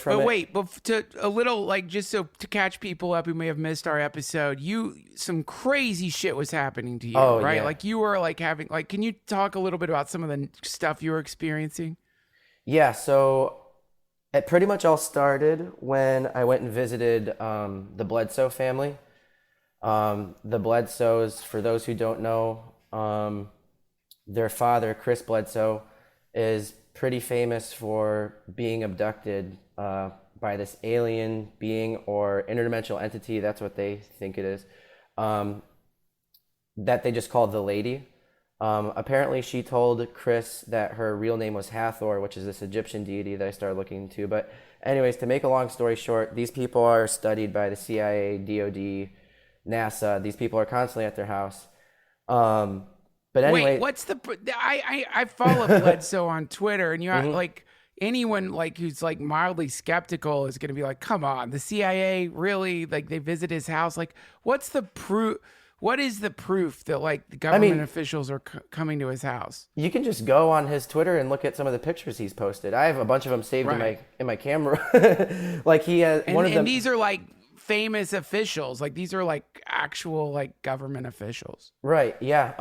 from But it. wait, but to a little like just so to catch people up who may have missed our episode, some crazy shit was happening to you, Oh right? yeah. Like you were like having like, can you talk a little bit about some of the stuff you were experiencing? Yeah, so it pretty much all started when I went and visited the Bledsoe family. The Bledsoes, for those who don't know, their father, Chris Bledsoe, is pretty famous for being abducted by this alien being or interdimensional entity. That's what they think it is. Um, that they just called the lady. Apparently, she told Chris that her real name was Hathor, which is this Egyptian deity that I started looking into. But, anyways, to make a long story short, these people are studied by the CIA, DoD, NASA. These people are constantly at their house. But Wait, anyway, what's the I follow Bledsoe on Twitter, and you mhm. like anyone like who's like mildly skeptical is going to be like, come on, the CIA really like they visit his house? Like, what's the proof? What is the proof that like the I government mean, officials are coming to his house? you can just go on his Twitter and look at some of the pictures he's posted. I have a bunch of them saved in Right. my camera. Like he has one of And them. these are like famous officials. Like these are like actual like government officials. Right, yeah.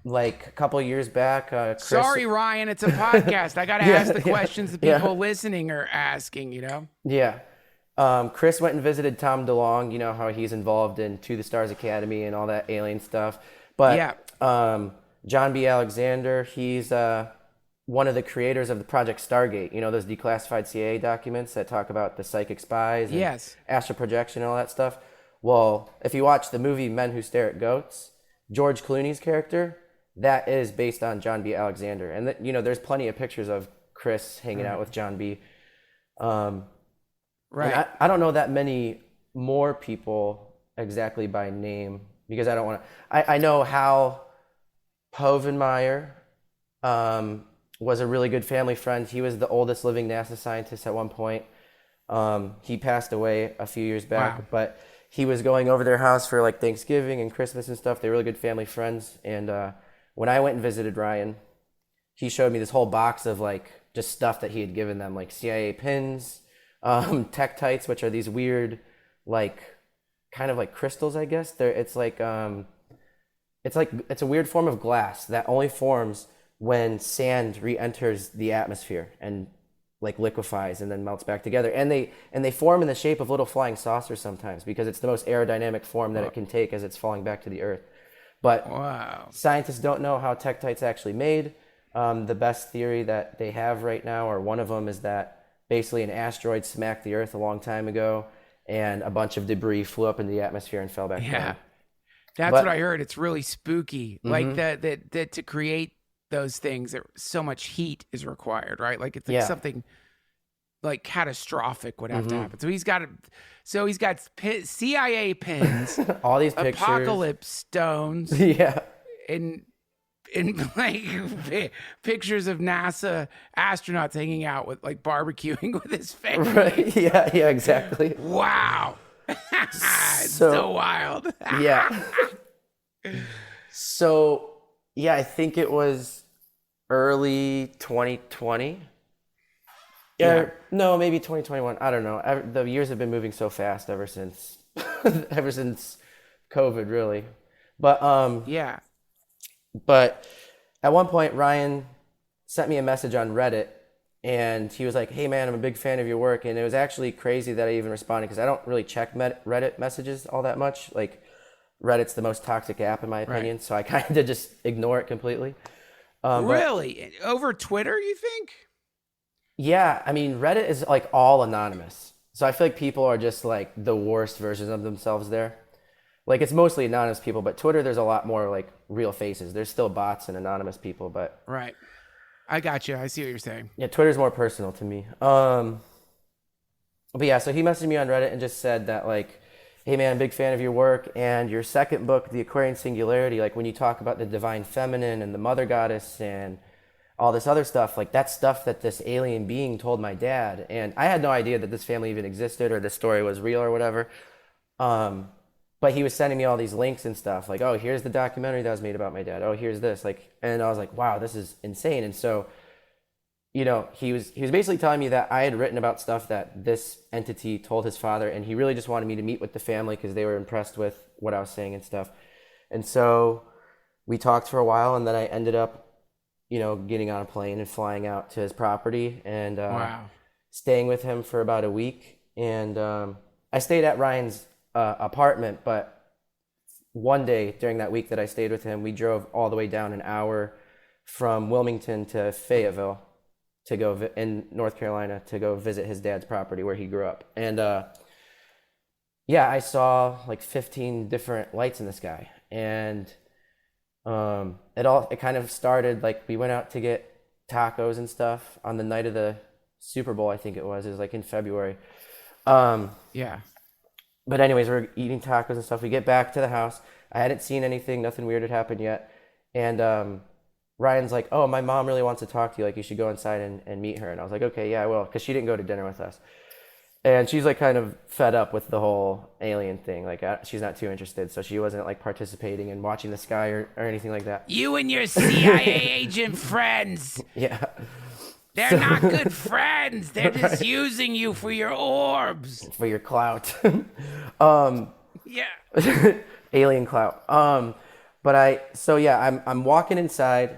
Like a couple years back, Chris. Sorry, Ryan, it's a podcast. I got to Yeah, ask the yeah, questions the yeah. people listening are asking, you know? Yeah. Chris went and visited Tom DeLonge, you know how he's involved in To the Stars Academy and all that alien stuff. Yeah. But John B. Alexander, he's one of the creators of the Project Stargate, you know, those declassified CIA documents that talk about the psychic spies and Yes. astral projection and all that stuff. Well, if you watch the movie Men Who Stare at Goats, George Clooney's character, that is based on John B. Alexander. And, you know, there's plenty of pictures of Chris hanging out with John B. Um, Right. And I don't know that many more people exactly by name because I don't want to. I know Hal Hovenmeyer was a really good family friend. He was the oldest living NASA scientist at one point. He passed away a few years back, Wow. but he was going over their house for like Thanksgiving and Christmas and stuff. They were really good family friends. And when I went and visited Ryan, he showed me this whole box of like just stuff that he had given them, like CIA pins, tektites, which are these weird, like kind of like crystals, I guess. It's like it's a weird form of glass that only forms when sand re-enters the atmosphere and like liquefies and then melts back together. And they form in the shape of little flying saucers sometimes because it's the most aerodynamic form that it can take as it's falling back to the earth. But Wow. scientists don't know how tektite's actually made. The best theory that they have right now, or one of them, is that basically an asteroid smacked the Earth a long time ago, and a bunch of debris flew up into the atmosphere and fell back Yeah. down. That's But what I heard. It's really spooky. Like that to create those things, so much heat is required, right? Like it's like yeah, something like catastrophic would have to happen. So he's got CIA pins, all these pictures. apocalypse stones, Yeah, and like pictures of NASA astronauts hanging out with like barbecuing with his family. right. Yeah, exactly. Wow. It's So- so wild. Yeah. So yeah, I think it was early 2020. Yeah. No, maybe 2021. I don't know. The years have been moving so fast ever since ever since COVID, really. But Yeah. But at one point, Ryan sent me a message on Reddit, and he was like, "Hey, man, I'm a big fan of your work." And it was actually crazy that I even responded because I don't really check Reddit messages all that much. Like, Reddit's the most toxic app in my opinion, so I kind of just ignore it completely. But Really? Over Twitter, you think? yeah, I mean, Reddit is like all anonymous, so I feel like people are just like the worst versions of themselves there. Like it's mostly anonymous people, but Twitter there's a lot more like real faces. There's still bots and anonymous people, but Right. I got you. I see what you're saying. yeah, Twitter's more personal to me. But yeah, so he messaged me on Reddit and just said that like, hey man, big fan of your work and your second book, The Aquarian Singularity, like when you talk about the divine feminine and the mother goddess and all this other stuff, like that's stuff that this alien being told my dad. And I had no idea that this family even existed or this story was real or whatever. But he was sending me all these links and stuff like, oh, here's the documentary that was made about my dad. Oh, here's this. Like, and I was like, wow, this is insane. And so he was basically telling me that I had written about stuff that this entity told his father, and he really just wanted me to meet with the family because they were impressed with what I was saying and stuff. And so we talked for a while, and then I ended up, getting on a plane and flying out to his property and Wow. staying with him for about a week. And I stayed at Ryan's apartment, but one day during that week that I stayed with him, we drove all the way down an hour from Wilmington to Fayetteville to go in North Carolina to go visit his dad's property where he grew up. And yeah, I saw like 15 different lights in the sky. And it kind of started like we went out to get tacos and stuff on the night of the Super Bowl, I think it was like in February. Yeah. But anyways, we're eating tacos and stuff. We get back to the house. I hadn't seen anything. Nothing weird had happened yet. And Ryan's like, oh, my mom really wants to talk to you. Like, you should go inside and meet her. And I was like, okay, yeah, I will. Because she didn't go to dinner with us. And she's like kind of fed up with the whole alien thing. Like, she's not too interested. So she wasn't like participating in watching the sky or anything like that. You and your CIA agent friends. Yeah. They're not good friends. They're just using you for your orbs. For your clout. Yeah. Alien clout. I'm walking inside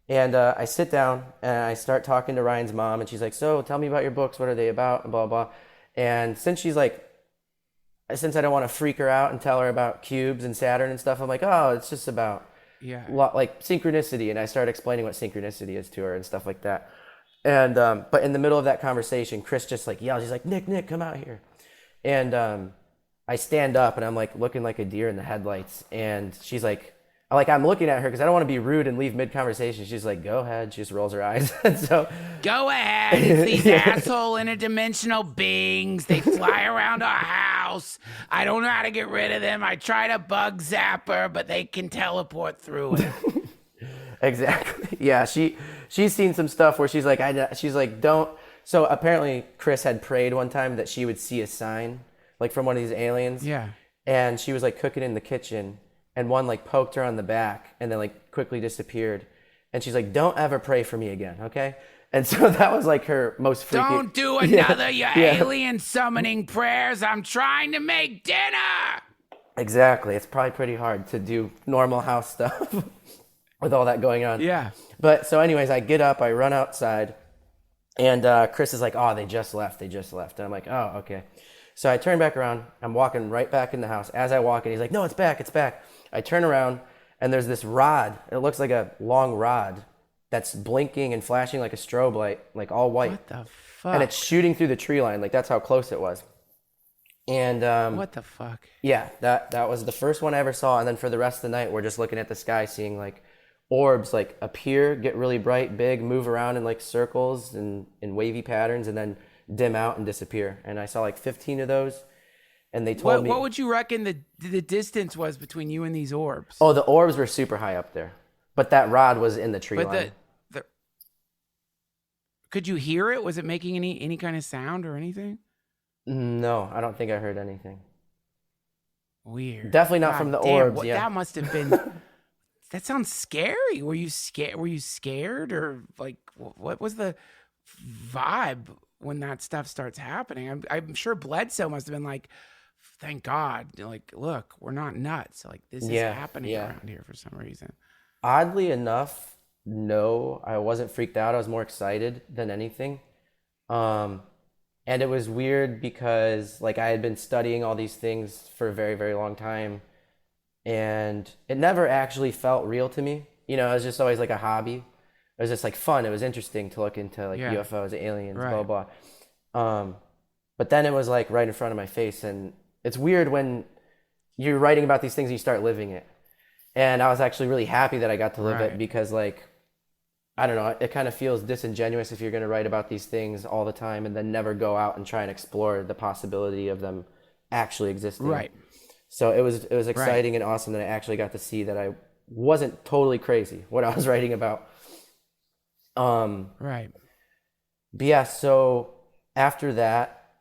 and I sit down and I start talking to Ryan's mom, and she's like, so tell me about your books. What are they about? And blah, blah. And since I don't want to freak her out and tell her about cubes and Saturn and stuff, I'm like, oh, it's just about like synchronicity. And I start explaining what synchronicity is to her and stuff like that. And but in the middle of that conversation, Chris just like yells. He's like, Nick, come out here. And I stand up and I'm like looking like a deer in the headlights. And she's like I'm looking at her because I don't want to be rude and leave mid-conversation. She's like, go ahead. She just rolls her eyes. And so go ahead. It's these asshole interdimensional beings. They fly around our house. I don't know how to get rid of them. I try to bug zap her, but they can teleport through it. Exactly. Yeah, she's seen some stuff where she's like, don't. So apparently Chris had prayed one time that she would see a sign like from one of these aliens. Yeah. And she was like cooking in the kitchen, and one like poked her on the back and then like quickly disappeared. And she's like, don't ever pray for me again, okay? And so that was like her most freaky. Don't do another alien summoning prayers. I'm trying to make dinner. Exactly. It's probably pretty hard to do normal house stuff with all that going on. Yeah. But so anyways, I get up, I run outside, and Chris is like, oh, they just left. And I'm like, oh, okay. So I turn back around. I'm walking right back in the house. As I walk in, he's like, no, it's back. I turn around, and there's this rod. It looks like a long rod that's blinking and flashing like a strobe light, like all white. What the fuck? And it's shooting through the tree line. Like, that's how close it was. And what the fuck? Yeah, that was the first one I ever saw. And then for the rest of the night, we're just looking at the sky, seeing like orbs like appear, get really bright, big, move around in like circles and in wavy patterns, and then dim out and disappear. And I saw like 15 of those. And they told me... What would you reckon the distance was between you and these orbs? Oh, the orbs were super high up there. But that rod was in the tree line. Could you hear it? Was it making any kind of sound or anything? No, I don't think I heard anything. Weird. Definitely not from the orbs, yeah. That must have been... That sounds scary. Were you scared? Or like, what was the vibe when that stuff starts happening? I'm sure Bledsoe must have been like, thank God. Like, look, we're not nuts. Like, this is happening around here for some reason. Oddly enough, no, I wasn't freaked out. I was more excited than anything. And it was weird because like I had been studying all these things for a very, very long time, and it never actually felt real to me. You know, it was just always like a hobby. It was just like fun. It was interesting to look into like UFOs, aliens, blah, blah. But then it was like right in front of my face. And it's weird when you're writing about these things and you start living it. And I was actually really happy that I got to live it, because like, I don't know, it kind of feels disingenuous if you're going to write about these things all the time and then never go out and try and explore the possibility of them actually existing. Right. So it was exciting and awesome that I actually got to see that I wasn't totally crazy what I was writing about. Right. But yeah, so after that,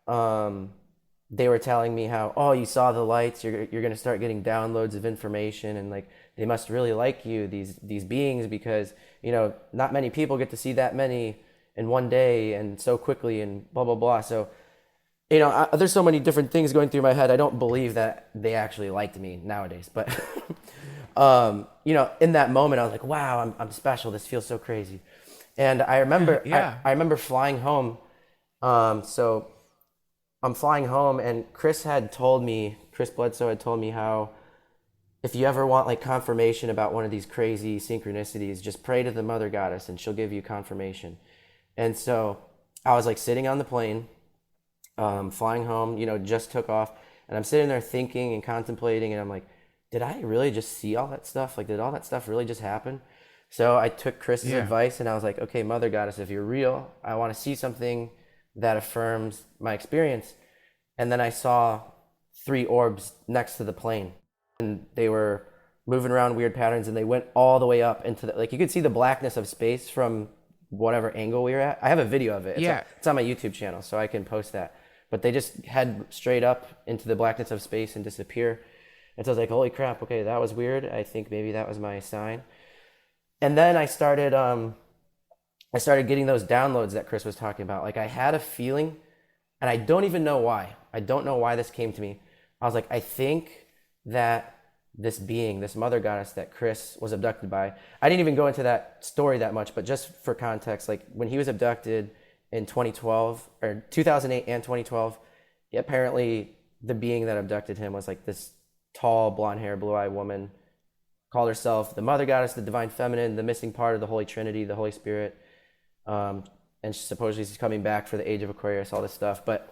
they were telling me how, oh, you saw the lights, you're going to start getting downloads of information, and like they must really like you, these beings, because, you know, not many people get to see that many in one day and so quickly and blah blah blah. So you know, there's so many different things going through my head. I don't believe that they actually liked me nowadays, but you know, in that moment, I was like, wow, I'm special. This feels so crazy. And I remember, Yeah. I remember flying home. So I'm flying home, and Chris Bledsoe had told me how if you ever want like confirmation about one of these crazy synchronicities, just pray to the Mother Goddess, and she'll give you confirmation. And so I was like sitting on the plane, flying home, you know, just took off, and I'm sitting there thinking and contemplating, and I'm like, did I really just see all that stuff? Like, did all that stuff really just happen? So I took Chris's Yeah. advice, and I was like, okay, Mother Goddess, if you're real, I want to see something that affirms my experience. And then I saw 3 orbs next to the plane, and they were moving around weird patterns, and they went all the way up into the, like, you could see the blackness of space from whatever angle we were at. I have a video of it. Yeah. It's on my YouTube channel, so I can post that. But they just head straight up into the blackness of space and disappear. And so I was like, holy crap, okay, that was weird. I think maybe that was my sign. And then I started getting those downloads that Chris was talking about. Like, I had a feeling, and I don't even know why. I don't know why this came to me. I was like, I think that this being, this Mother Goddess that Chris was abducted by, I didn't even go into that story that much, but just for context, like when he was abducted in 2012 or 2008 and 2012, apparently the being that abducted him was like this tall, blonde hair, blue eyed woman, called herself the Mother Goddess, the Divine Feminine, the missing part of the Holy Trinity, the Holy Spirit. And supposedly she's coming back for the Age of Aquarius, all this stuff. But